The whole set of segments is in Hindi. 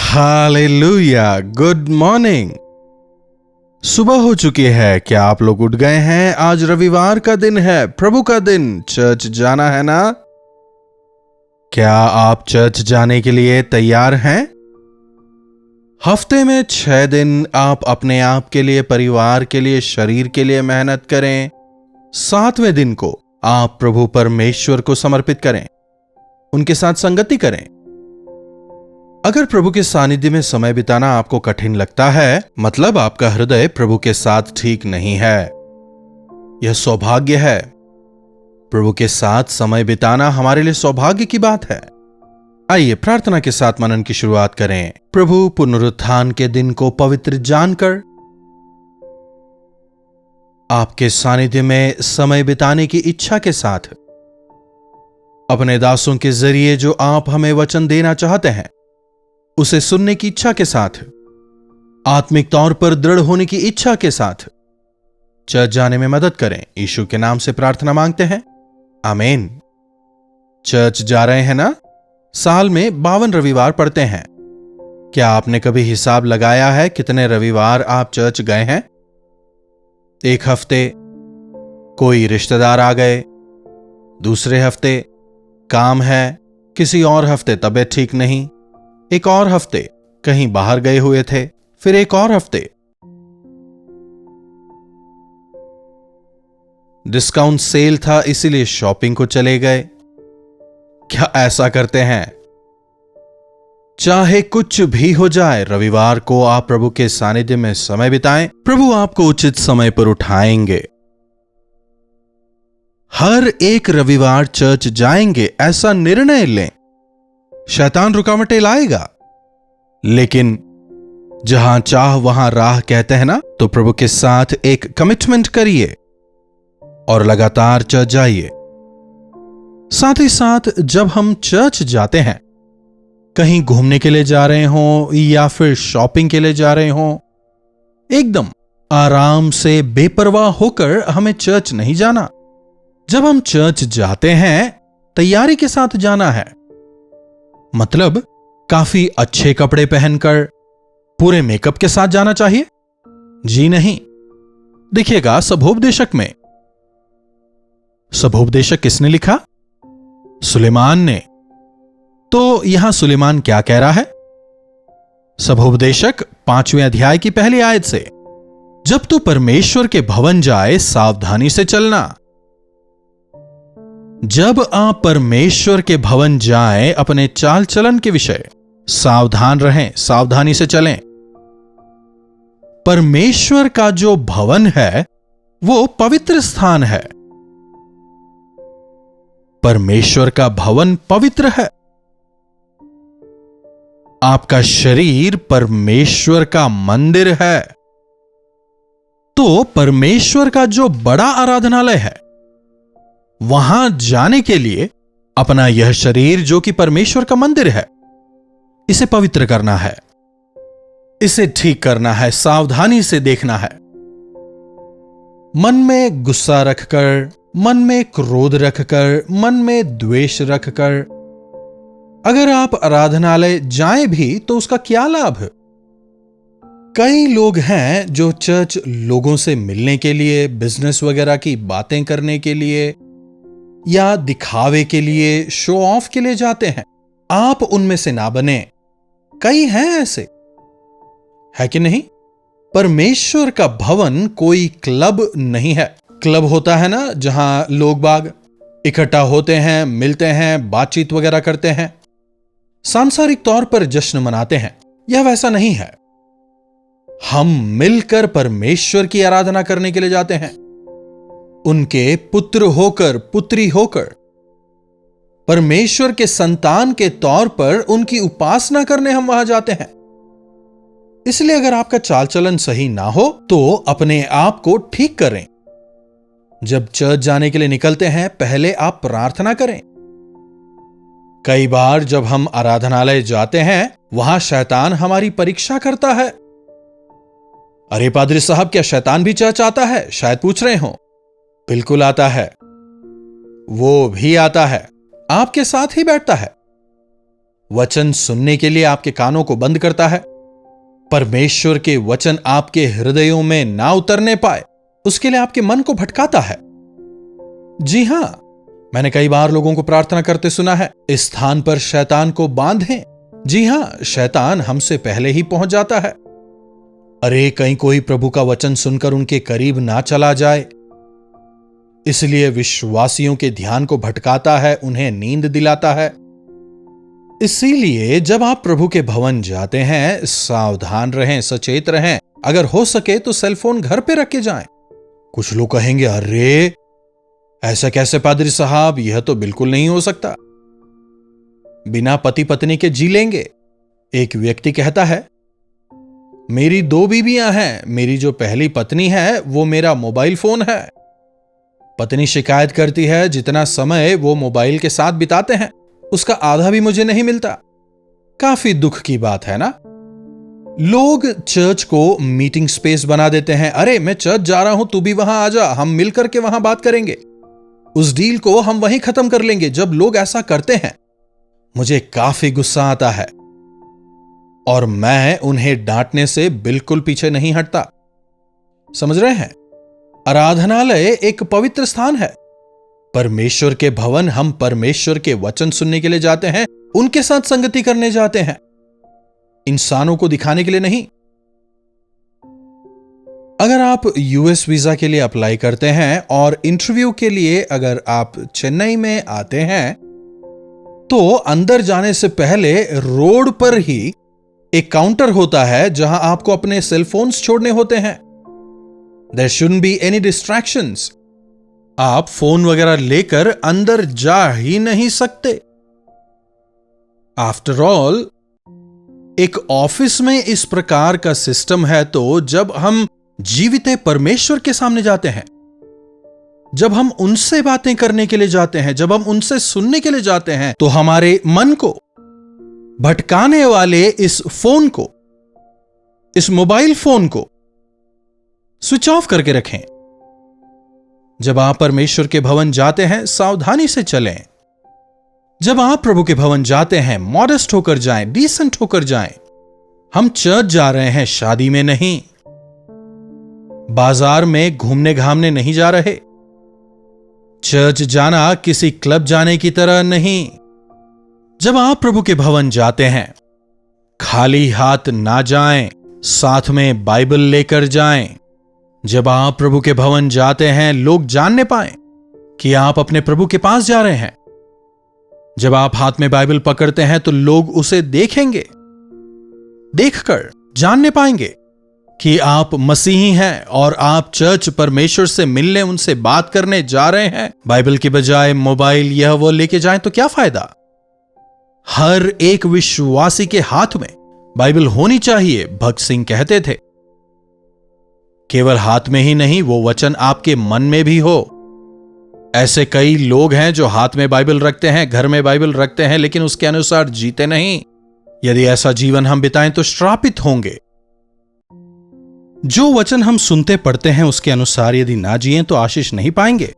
हालेलुया। Good morning. सुबह हो चुकी है। क्या आप लोग उठ गए हैं? आज रविवार का दिन है, प्रभु का दिन। चर्च जाना है ना? क्या आप चर्च जाने के लिए तैयार हैं? हफ्ते में 6 दिन आप अपने आप के लिए, परिवार के लिए, शरीर के लिए मेहनत करें। 7वें दिन को आप प्रभु परमेश्वर को समर्पित करें, उनके साथ संगति करें। अगर प्रभु के सानिध्य में समय बिताना आपको कठिन लगता है, मतलब आपका हृदय प्रभु के साथ ठीक नहीं है। यह सौभाग्य है। प्रभु के साथ समय बिताना हमारे लिए सौभाग्य की बात है। आइए प्रार्थना के साथ मनन की शुरुआत करें। प्रभु, पुनरुत्थान के दिन को पवित्र जानकर आपके सानिध्य में समय बिताने की इच्छा के साथ अपने दासों के जरिए जो आप हमें वचन देना चाहते हैं, उसे सुनने की इच्छा के साथ, आत्मिक तौर पर दृढ़ होने की इच्छा के साथ चर्च जाने में मदद करें। यीशु के नाम से प्रार्थना मांगते हैं, आमीन। चर्च जा रहे हैं ना? साल में 52 रविवार पड़ते हैं। क्या आपने कभी हिसाब लगाया है कितने रविवार आप चर्च गए हैं? एक हफ्ते कोई रिश्तेदार आ गए, दूसरे हफ्ते काम है, किसी और हफ्ते तबीयत ठीक नहीं, एक और हफ्ते कहीं बाहर गए हुए थे, फिर एक और हफ्ते डिस्काउंट सेल था इसीलिए शॉपिंग को चले गए। क्या ऐसा करते हैं? चाहे कुछ भी हो जाए, रविवार को आप प्रभु के सानिध्य में समय बिताएं, प्रभु आपको उचित समय पर उठाएंगे। हर एक रविवार चर्च जाएंगे ऐसा निर्णय लें। शैतान रुकावटें लाएगा, लेकिन जहां चाह वहां राह कहते हैं ना, तो प्रभु के साथ एक कमिटमेंट करिए और लगातार चर्च जाइए। साथ ही साथ जब हम चर्च जाते हैं, कहीं घूमने के लिए जा रहे हों या फिर शॉपिंग के लिए जा रहे हों, एकदम आराम से बेपरवाह होकर हमें चर्च नहीं जाना। जब हम चर्च जाते हैं, तैयारी के साथ जाना है। मतलब काफी अच्छे कपड़े पहनकर, पूरे मेकअप के साथ जाना चाहिए? जी नहीं। देखिएगा, सभोपदेशक में, सभोपदेशक किसने लिखा? सुलेमान ने। तो यहां सुलेमान क्या कह रहा है? सभोपदेशक 5वें अध्याय की पहली आयत से, जब तू परमेश्वर के भवन जाए सावधानी से चलना। जब आप परमेश्वर के भवन जाएं, अपने चाल चलन के विषय सावधान रहें, सावधानी से चलें। परमेश्वर का जो भवन है वो पवित्र स्थान है। परमेश्वर का भवन पवित्र है। आपका शरीर परमेश्वर का मंदिर है। तो परमेश्वर का जो बड़ा आराधनालय है, वहां जाने के लिए अपना यह शरीर जो कि परमेश्वर का मंदिर है, इसे पवित्र करना है, इसे ठीक करना है, सावधानी से देखना है। मन में गुस्सा रखकर, मन में क्रोध रखकर, मन में द्वेष रखकर अगर आप आराधनालय जाएं भी तो उसका क्या लाभ? कई लोग हैं जो चर्च लोगों से मिलने के लिए, बिजनेस वगैरह की बातें करने के लिए या दिखावे के लिए, शो ऑफ के लिए जाते हैं। आप उनमें से ना बने। कई हैं ऐसे, है कि नहीं? परमेश्वर का भवन कोई क्लब नहीं है। क्लब होता है ना, जहां लोग बाग इकट्ठा होते हैं, मिलते हैं, बातचीत वगैरह करते हैं, सांसारिक तौर पर जश्न मनाते हैं। यह वैसा नहीं है। हम मिलकर परमेश्वर की आराधना करने के लिए जाते हैं। उनके पुत्र होकर, पुत्री होकर, परमेश्वर के संतान के तौर पर उनकी उपासना करने हम वहां जाते हैं। इसलिए अगर आपका चाल चलन सही ना हो तो अपने आप को ठीक करें। जब चर्च जाने के लिए निकलते हैं, पहले आप प्रार्थना करें। कई बार जब हम आराधनालय जाते हैं, वहां शैतान हमारी परीक्षा करता है। अरे पादरी साहब, क्या शैतान भी चर्च आता है? शायद पूछ रहे हो। बिल्कुल आता है। वो भी आता है, आपके साथ ही बैठता है। वचन सुनने के लिए आपके कानों को बंद करता है। परमेश्वर के वचन आपके हृदयों में ना उतरने पाए, उसके लिए आपके मन को भटकाता है। जी हां, मैंने कई बार लोगों को प्रार्थना करते सुना है, इस स्थान पर शैतान को बांधें। जी हां, शैतान हमसे पहले ही पहुंच जाता है। अरे कहीं कोई प्रभु का वचन सुनकर उनके करीब ना चला जाए, इसलिए विश्वासियों के ध्यान को भटकाता है, उन्हें नींद दिलाता है। इसीलिए जब आप प्रभु के भवन जाते हैं, सावधान रहें, सचेत रहें। अगर हो सके तो सेलफोन घर पे रख के जाएं। कुछ लोग कहेंगे, अरे ऐसा कैसे पादरी साहब, यह तो बिल्कुल नहीं हो सकता। बिना पति पत्नी के जी लेंगे। एक व्यक्ति कहता है, मेरी 2 बीवियां हैं, मेरी जो पहली पत्नी है वो मेरा मोबाइल फोन है। पत्नी शिकायत करती है, जितना समय वो मोबाइल के साथ बिताते हैं उसका आधा भी मुझे नहीं मिलता। काफी दुख की बात है ना। लोग चर्च को मीटिंग स्पेस बना देते हैं। अरे मैं चर्च जा रहा हूं, तू भी वहां आ जा, हम मिलकर के वहां बात करेंगे, उस डील को हम वहीं खत्म कर लेंगे। जब लोग ऐसा करते हैं मुझे काफी गुस्सा आता है और मैं उन्हें डांटने से बिल्कुल पीछे नहीं हटता। समझ रहे हैं? आराधनालय एक पवित्र स्थान है। परमेश्वर के भवन हम परमेश्वर के वचन सुनने के लिए जाते हैं, उनके साथ संगति करने जाते हैं, इंसानों को दिखाने के लिए नहीं। अगर आप यूएस वीजा के लिए अप्लाई करते हैं और इंटरव्यू के लिए अगर आप चेन्नई में आते हैं, तो अंदर जाने से पहले रोड पर ही एक काउंटर होता है जहां आपको अपने सेलफोन्स छोड़ने होते हैं। There shouldn't be any distractions. आप फोन वगैरह लेकर अंदर जा ही नहीं सकते। आफ्टर ऑल, एक ऑफिस में इस प्रकार का सिस्टम है, तो जब हम जीवित परमेश्वर के सामने जाते हैं, जब हम उनसे बातें करने के लिए जाते हैं, जब हम उनसे सुनने के लिए जाते हैं, तो हमारे मन को भटकाने वाले इस फोन को, इस मोबाइल फोन को स्विच ऑफ करके रखें। जब आप परमेश्वर के भवन जाते हैं, सावधानी से चलें। जब आप प्रभु के भवन जाते हैं, मॉडेस्ट होकर जाएं, डिसेंट होकर जाएं। हम चर्च जा रहे हैं, शादी में नहीं, बाजार में घूमने घामने नहीं जा रहे। चर्च जाना किसी क्लब जाने की तरह नहीं। जब आप प्रभु के भवन जाते हैं, खाली हाथ ना जाएं, साथ में बाइबल लेकर जाएं। जब आप प्रभु के भवन जाते हैं, लोग जानने पाएं कि आप अपने प्रभु के पास जा रहे हैं। जब आप हाथ में बाइबल पकड़ते हैं तो लोग उसे देखेंगे, देखकर जानने पाएंगे कि आप मसीही हैं और आप चर्च परमेश्वर से मिलने, उनसे बात करने जा रहे हैं। बाइबल के बजाय मोबाइल यह वो लेके जाएं तो क्या फायदा। हर एक विश्वासी के हाथ में बाइबल होनी चाहिए, भगत सिंह कहते थे। केवल हाथ में ही नहीं, वो वचन आपके मन में भी हो। ऐसे कई लोग हैं जो हाथ में बाइबल रखते हैं, घर में बाइबल रखते हैं, लेकिन उसके अनुसार जीते नहीं। यदि ऐसा जीवन हम बिताएं तो श्रापित होंगे। जो वचन हम सुनते पढ़ते हैं उसके अनुसार यदि ना जिएं तो आशीष नहीं पाएंगे।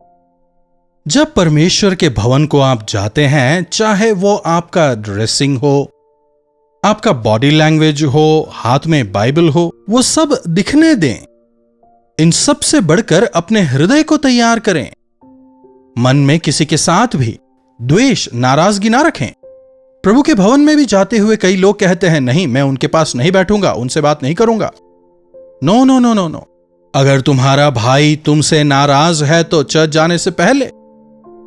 जब परमेश्वर के भवन को आप जाते हैं, चाहे वो आपका ड्रेसिंग हो, आपका बॉडी लैंग्वेज हो, हाथ में बाइबल हो, वो सब दिखने दें। इन सब से बढ़कर अपने हृदय को तैयार करें। मन में किसी के साथ भी द्वेष, नाराजगी ना रखें। प्रभु के भवन में भी जाते हुए कई लोग कहते हैं, नहीं मैं उनके पास नहीं बैठूंगा, उनसे बात नहीं करूंगा। No no no no no. अगर तुम्हारा भाई तुमसे नाराज है तो चर्च जाने से पहले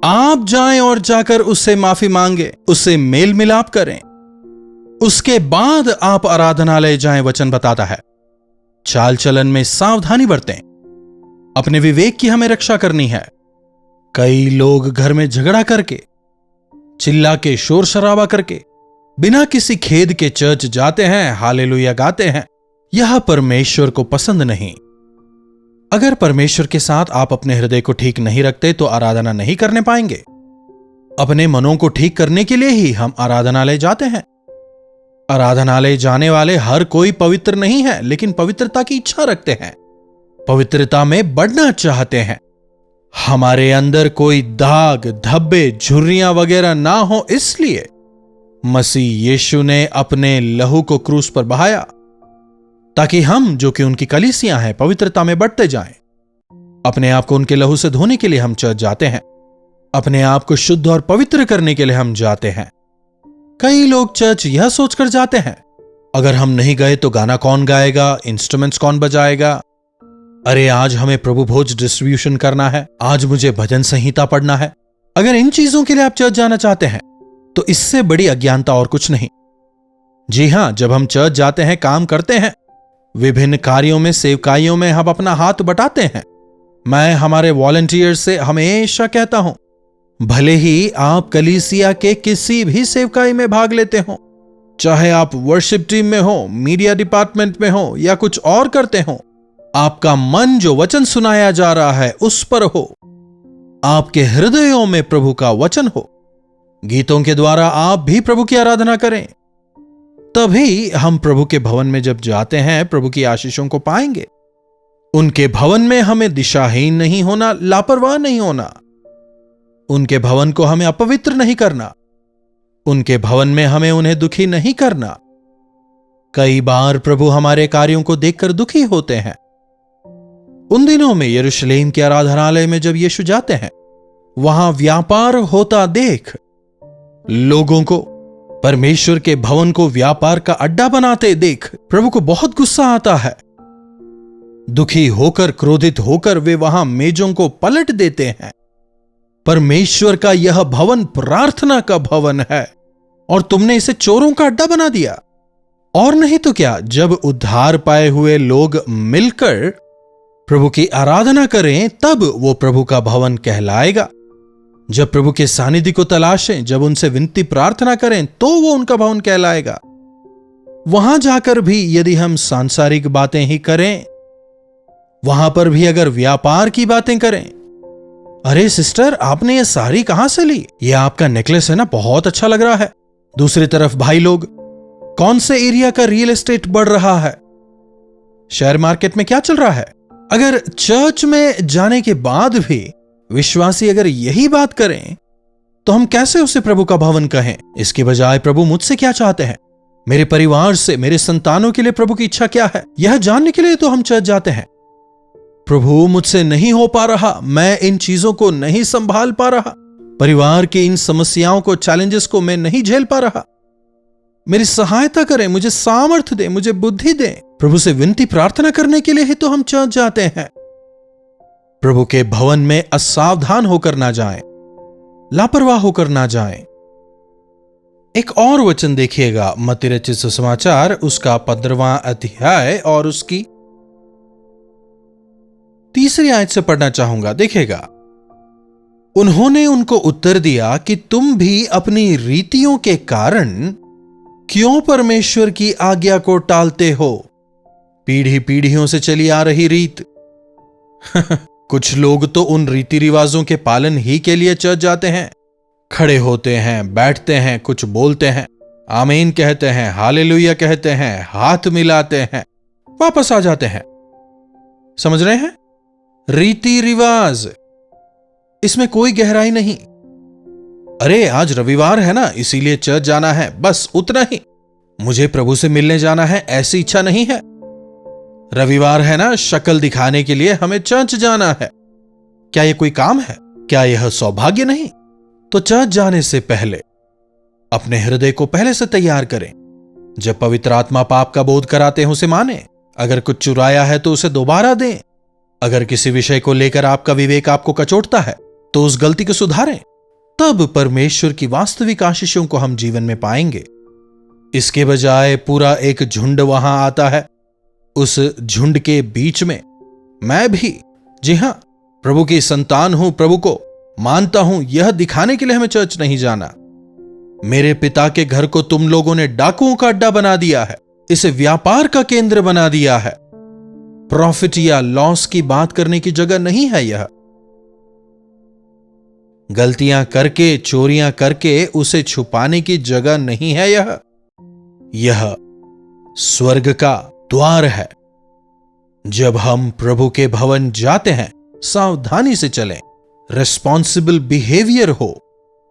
आप जाएं और जाकर उससे माफी मांगे, उससे मेल मिलाप करें। उसके बाद आप आराधनालय जाएं, वचन बताता है। चाल चलन में सावधानी बरतें। अपने विवेक की हमें रक्षा करनी है। कई लोग घर में झगड़ा करके, चिल्ला के, शोर शराबा करके, बिना किसी खेद के चर्च जाते हैं, हालेलुया गाते हैं। यह परमेश्वर को पसंद नहीं। अगर परमेश्वर के साथ आप अपने हृदय को ठीक नहीं रखते तो आराधना नहीं करने पाएंगे। अपने मनों को ठीक करने के लिए ही हम आराधनालय जाते हैं। आराधनालय जाने वाले हर कोई पवित्र नहीं है, लेकिन पवित्रता की इच्छा रखते हैं, पवित्रता में बढ़ना चाहते हैं। हमारे अंदर कोई दाग, धब्बे, झुर्रियां वगैरह ना हो, इसलिए मसीह यीशु ने अपने लहू को क्रूस पर बहाया ताकि हम, जो कि उनकी कलीसियां हैं, पवित्रता में बढ़ते जाएं। अपने आप को उनके लहू से धोने के लिए हम चर्च जाते हैं। अपने आप को शुद्ध और पवित्र करने के लिए हम जाते हैं। कई लोग चर्च यह सोचकर जाते हैं, अगर हम नहीं गए तो गाना कौन गाएगा, इंस्ट्रूमेंट्स कौन बजाएगा। अरे आज हमें प्रभु भोज डिस्ट्रीब्यूशन करना है, आज मुझे भजन संहिता पढ़ना है। अगर इन चीजों के लिए आप चर्च जाना चाहते हैं तो इससे बड़ी अज्ञानता और कुछ नहीं। जी हां, जब हम चर्च जाते हैं, काम करते हैं, विभिन्न कार्यों में, सेवकाइयों में हम अपना हाथ बटाते हैं। मैं हमारे वॉलंटियर से हमेशा कहता हूं, भले ही आप कलीसिया के किसी भी सेवकाई में भाग लेते हो, चाहे आप वर्शिप टीम में हो, मीडिया डिपार्टमेंट में हो या कुछ और करते हो, आपका मन जो वचन सुनाया जा रहा है उस पर हो, आपके हृदयों में प्रभु का वचन हो, गीतों के द्वारा आप भी प्रभु की आराधना करें, तभी हम प्रभु के भवन में जब जाते हैं प्रभु की आशीषों को पाएंगे। उनके भवन में हमें दिशाहीन नहीं होना, लापरवाह नहीं होना। उनके भवन को हमें अपवित्र नहीं करना। उनके भवन में हमें उन्हें दुखी नहीं करना। कई बार प्रभु हमारे कार्यों को देखकर दुखी होते हैं। उन दिनों में यरूशलेम के आराधनालय में जब यीशु जाते हैं, वहां व्यापार होता देख लोगों को, परमेश्वर के भवन को व्यापार का अड्डा बनाते देख प्रभु को बहुत गुस्सा आता है। दुखी होकर, क्रोधित होकर वे वहां मेजों को पलट देते हैं। परमेश्वर का यह भवन प्रार्थना का भवन है और तुमने इसे चोरों का अड्डा बना दिया। और नहीं तो क्या, जब उद्धार पाए हुए लोग मिलकर प्रभु की आराधना करें तब वो प्रभु का भवन कहलाएगा। जब प्रभु के सानिध्य को तलाशें, जब उनसे विनती प्रार्थना करें तो वो उनका भवन कहलाएगा। वहां जाकर भी यदि हम सांसारिक बातें ही करें, वहां पर भी अगर व्यापार की बातें करें, अरे सिस्टर आपने ये साड़ी कहां से ली, ये आपका नेकलेस है ना, बहुत अच्छा लग रहा है। दूसरी तरफ भाई लोग, कौन से एरिया का रियल एस्टेट बढ़ रहा है, शेयर मार्केट में क्या चल रहा है। अगर चर्च में जाने के बाद भी विश्वासी अगर यही बात करें तो हम कैसे उसे प्रभु का भवन कहें। इसके बजाय प्रभु मुझसे क्या चाहते हैं, मेरे परिवार से, मेरे संतानों के लिए प्रभु की इच्छा क्या है, यह जानने के लिए तो हम चर्च जाते हैं। प्रभु मुझसे नहीं हो पा रहा, मैं इन चीजों को नहीं संभाल पा रहा, परिवार की इन समस्याओं को, चैलेंजेस को मैं नहीं झेल पा रहा, मेरी सहायता करें, मुझे सामर्थ्य दे, मुझे बुद्धि दे। प्रभु से विनती प्रार्थना करने के लिए ही तो हम चर्च जाते हैं। प्रभु के भवन में असावधान होकर ना जाएं, लापरवाह होकर ना जाएं। एक और वचन देखिएगा, मत्ती रचित सुसमाचार उसका 15वां अध्याय और उसकी 3री आयत से पढ़ना चाहूंगा। देखिएगा, उन्होंने उनको उत्तर दिया कि तुम भी अपनी रीतियों के कारण क्यों परमेश्वर की आज्ञा को टालते हो। पीढ़ी पीढ़ियों से चली आ रही रीत। कुछ लोग तो उन रीति रिवाजों के पालन ही के लिए चर्च जाते हैं, खड़े होते हैं, बैठते हैं, कुछ बोलते हैं, आमीन कहते हैं, हालेलुया कहते हैं, हाथ मिलाते हैं, वापस आ जाते हैं। समझ रहे हैं? रीति रिवाज, इसमें कोई गहराई नहीं। अरे आज रविवार है ना, इसीलिए चर्च जाना है, बस उतना ही। मुझे प्रभु से मिलने जाना है, ऐसी इच्छा नहीं है। रविवार है ना, शक्ल दिखाने के लिए हमें चर्च जाना है। क्या यह कोई काम है? क्या यह सौभाग्य नहीं? तो चर्च जाने से पहले अपने हृदय को पहले से तैयार करें। जब पवित्र आत्मा पाप का बोध कराते हैं उसे माने। अगर कुछ चुराया है तो उसे दोबारा दें। अगर किसी विषय को लेकर आपका विवेक आपको कचोटता है तो उस गलती को सुधारें। तब परमेश्वर की वास्तविक आशीषों को हम जीवन में पाएंगे। इसके बजाय पूरा एक झुंड वहां आता है, उस झुंड के बीच में मैं भी, जी हां, प्रभु की संतान हूं, प्रभु को मानता हूं, यह दिखाने के लिए हमें चर्च नहीं जाना। मेरे पिता के घर को तुम लोगों ने डाकुओं का अड्डा बना दिया है, इसे व्यापार का केंद्र बना दिया है। प्रॉफिट या लॉस की बात करने की जगह नहीं है। यह गलतियां करके, चोरियां करके उसे छुपाने की जगह नहीं है। यह स्वर्ग का द्वार है। जब हम प्रभु के भवन जाते हैं, सावधानी से चलें, रिस्पॉन्सिबल बिहेवियर हो,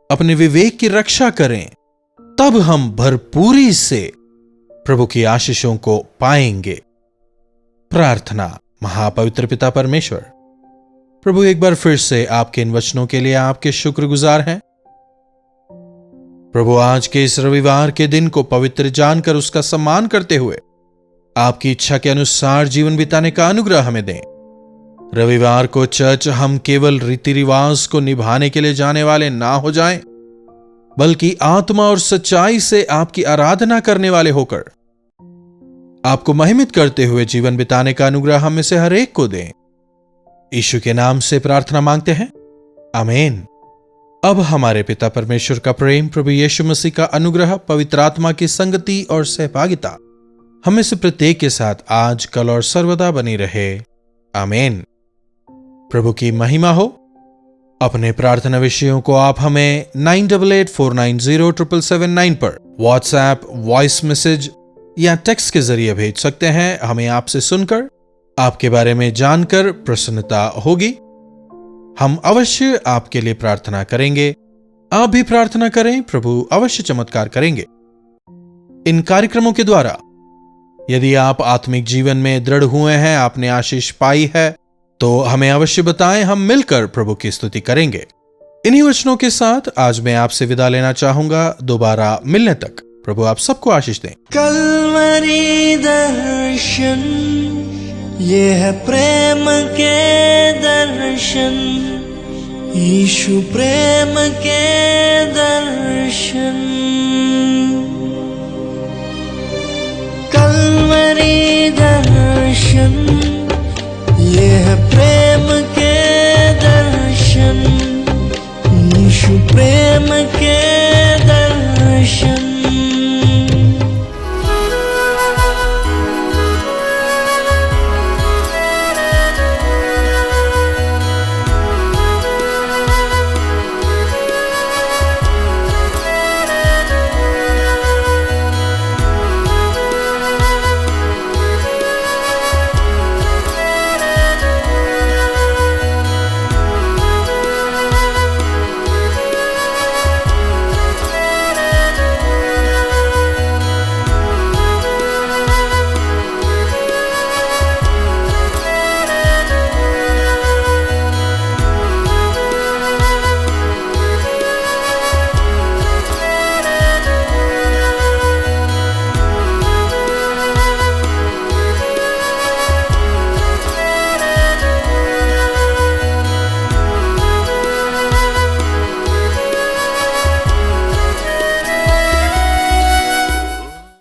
अपने विवेक की रक्षा करें, तब हम भरपूरी से प्रभु की आशीषों को पाएंगे। प्रार्थना। महापवित्र पिता परमेश्वर, प्रभु एक बार फिर से आपके इन वचनों के लिए आपके शुक्रगुजार हैं। प्रभु आज के इस रविवार के दिन को पवित्र जानकर उसका सम्मान करते हुए आपकी इच्छा के अनुसार जीवन बिताने का अनुग्रह हमें दें। रविवार को चर्च हम केवल रीति रिवाज को निभाने के लिए जाने वाले ना हो जाएं, बल्कि आत्मा और सच्चाई से आपकी आराधना करने वाले होकर आपको महिमित करते हुए जीवन बिताने का अनुग्रह हम में से हर एक को दें। यीशु के नाम से प्रार्थना मांगते हैं, आमीन। अब हमारे पिता परमेश्वर का प्रेम, प्रभु यीशु मसीह का अनुग्रह, पवित्र आत्मा की संगति और सहभागिता हमें से प्रत्येक के साथ आज, कल और सर्वदा बनी रहे, आमीन। प्रभु की महिमा हो। अपने प्रार्थना विषयों को आप हमें 9884907779 पर व्हाट्सएप, वॉइस मैसेज या टेक्स्ट के जरिए भेज सकते हैं। हमें आपसे सुनकर, आपके बारे में जानकर प्रसन्नता होगी। हम अवश्य आपके लिए प्रार्थना करेंगे। आप भी प्रार्थना करें, प्रभु अवश्य चमत्कार करेंगे। इन कार्यक्रमों के द्वारा यदि आप आत्मिक जीवन में दृढ़ हुए हैं, आपने आशीष पाई है, तो हमें अवश्य बताएं। हम मिलकर प्रभु की स्तुति करेंगे। इन्हीं वचनों के साथ आज मैं आपसे विदा लेना चाहूंगा। दोबारा मिलने तक प्रभु आप सबको आशीष दें। कल्वरी दर्शन, ये है प्रेम के दर्शन, यीशु प्रेम के दर्शन। कल्वरी दर्शन,